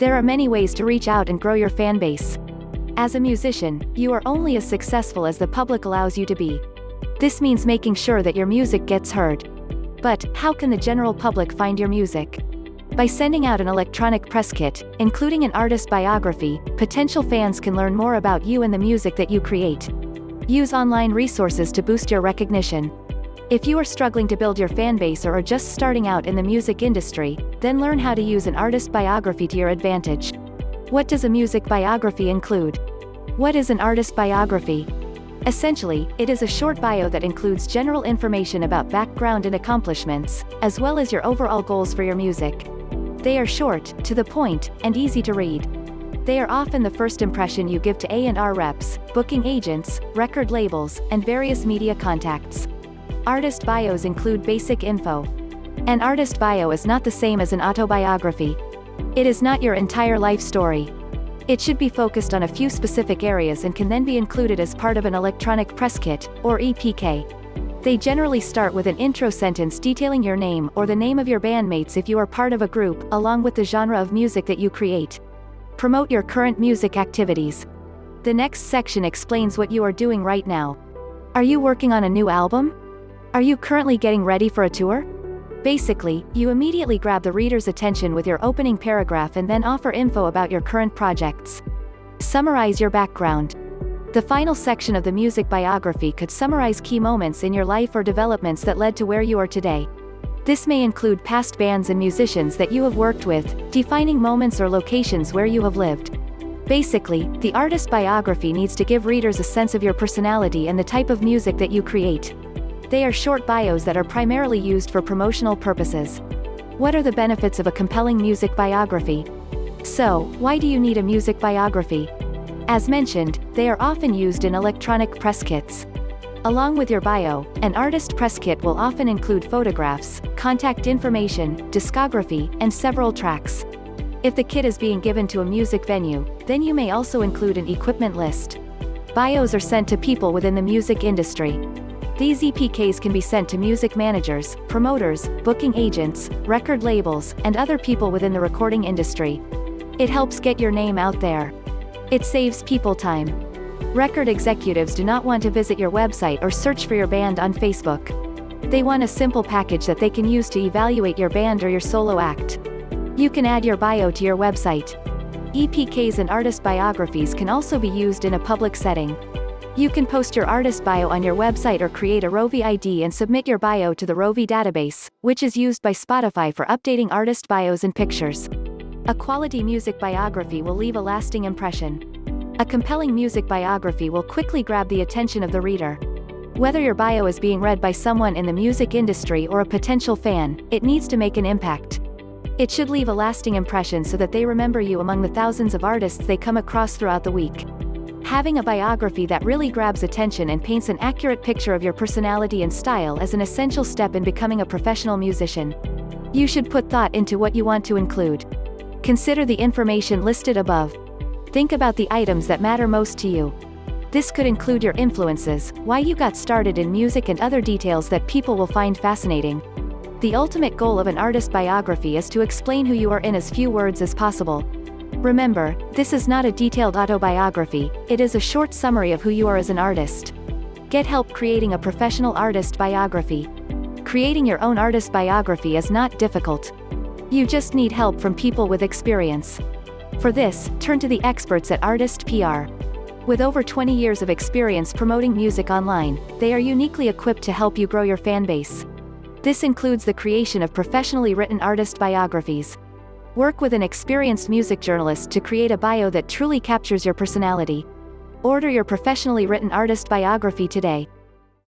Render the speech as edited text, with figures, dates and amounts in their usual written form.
There are many ways to reach out and grow your fan base. As a musician, you are only as successful as the public allows you to be. This means making sure that your music gets heard. But, how can the general public find your music? By sending out an electronic press kit, including an artist biography, potential fans can learn more about you and the music that you create. Use online resources to boost your recognition. If you are struggling to build your fan base or are just starting out in the music industry, then learn how to use an artist biography to your advantage. What does a music biography include? What is an artist biography? Essentially, it is a short bio that includes general information about background and accomplishments, as well as your overall goals for your music. They are short, to the point, and easy to read. They are often the first impression you give to A&R reps, booking agents, record labels, and various media contacts. Artist bios include basic info. An artist bio is not the same as an autobiography. It is not your entire life story. It should be focused on a few specific areas and can then be included as part of an electronic press kit, or EPK. They generally start with an intro sentence detailing your name or the name of your bandmates if you are part of a group, along with the genre of music that you create. Promote your current music activities. The next section explains what you are doing right now. Are you working on a new album? Are you currently getting ready for a tour? Basically, you immediately grab the reader's attention with your opening paragraph and then offer info about your current projects. Summarize your background. The final section of the music biography could summarize key moments in your life or developments that led to where you are today. This may include past bands and musicians that you have worked with, defining moments or locations where you have lived. Basically, the artist biography needs to give readers a sense of your personality and the type of music that you create. They are short bios that are primarily used for promotional purposes. What are the benefits of a compelling music biography? So, why do you need a music biography? As mentioned, they are often used in electronic press kits. Along with your bio, an artist press kit will often include photographs, contact information, discography, and several tracks. If the kit is being given to a music venue, then you may also include an equipment list. Bios are sent to people within the music industry. These EPKs can be sent to music managers, promoters, booking agents, record labels, and other people within the recording industry. It helps get your name out there. It saves people time. Record executives do not want to visit your website or search for your band on Facebook. They want a simple package that they can use to evaluate your band or your solo act. You can add your bio to your website. EPKs and artist biographies can also be used in a public setting. You can post your artist bio on your website or create a Rovi ID and submit your bio to the Rovi database, which is used by Spotify for updating artist bios and pictures. A quality music biography will leave a lasting impression. A compelling music biography will quickly grab the attention of the reader. Whether your bio is being read by someone in the music industry or a potential fan, it needs to make an impact. It should leave a lasting impression so that they remember you among the thousands of artists they come across throughout the week. Having a biography that really grabs attention and paints an accurate picture of your personality and style is an essential step in becoming a professional musician. You should put thought into what you want to include. Consider the information listed above. Think about the items that matter most to you. This could include your influences, why you got started in music, and other details that people will find fascinating. The ultimate goal of an artist biography is to explain who you are in as few words as possible. Remember, this is not a detailed autobiography, it is a short summary of who you are as an artist. Get help creating a professional artist biography. Creating your own artist biography is not difficult. You just need help from people with experience. For this, turn to the experts at Artist PR. With over 20 years of experience promoting music online, they are uniquely equipped to help you grow your fan base. This includes the creation of professionally written artist biographies. Work with an experienced music journalist to create a bio that truly captures your personality. Order your professionally written artist biography today.